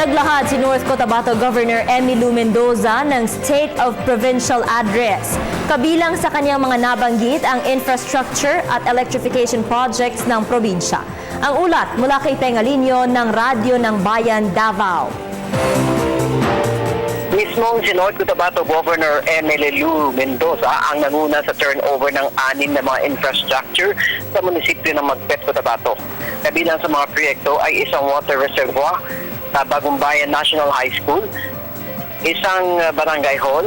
Naglahad si North Cotabato Governor Emilio Mendoza ng State of Provincial Address. Kabilang sa kanyang mga nabanggit ang infrastructure at electrification projects ng probinsya. Ang ulat mula kay Pengalinyo ng Radyo ng Bayan, Davao. Mismong si North Cotabato Governor Emilio Mendoza ang nanguna sa turnover ng 6 na mga infrastructure sa munisipyo ng Magpet, Cotabato. Kabilang sa mga proyekto ay isang water reservoir sa Bagong Bayan National High School, isang barangay hall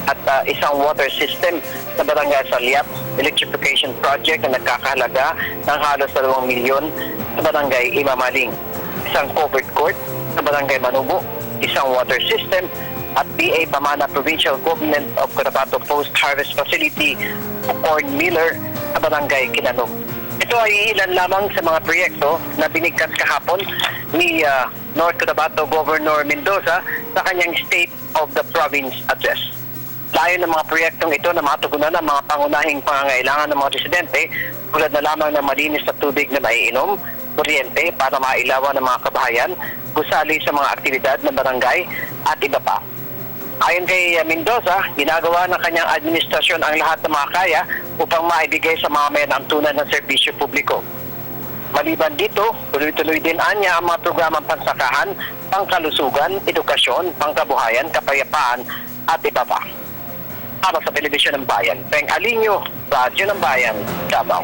at isang water system sa Barangay Saliap, electrification project na nagkakahalaga ng halos 2 milyon sa Barangay Imamaling, isang covered court sa Barangay Manubo, isang water system at PA Pamana Provincial Government of Cotabato Post-Harvest Facility o Corn Miller sa Barangay Kinanog. Ito ay ilan lamang sa mga proyekto na binigkas kahapon ni North Cotabato Governor Mendoza sa kanyang State of the Province Address. Layo ng mga proyektong ito na matugunan ang mga pangunahing pangangailangan ng mga residente tulad na lamang ng malinis na tubig na maiinom, kuryente para mailawan ng mga kabahayan, gusali sa mga aktibidad ng barangay at iba pa. Ayon kay Mendoza, ginagawa ng kanyang administrasyon ang lahat ng mga kaya upang maibigay sa mga mayan ang tunay ng serbisyo publiko. Maliban dito, tuloy-tuloy din anya ang mga programang pansakahan, pangkalusugan, edukasyon, pangkabuhayan, kapayapaan at iba pa. Para sa Telebisyon ng Bayan, Pengalinyo, Radyo ng Bayan, Davao.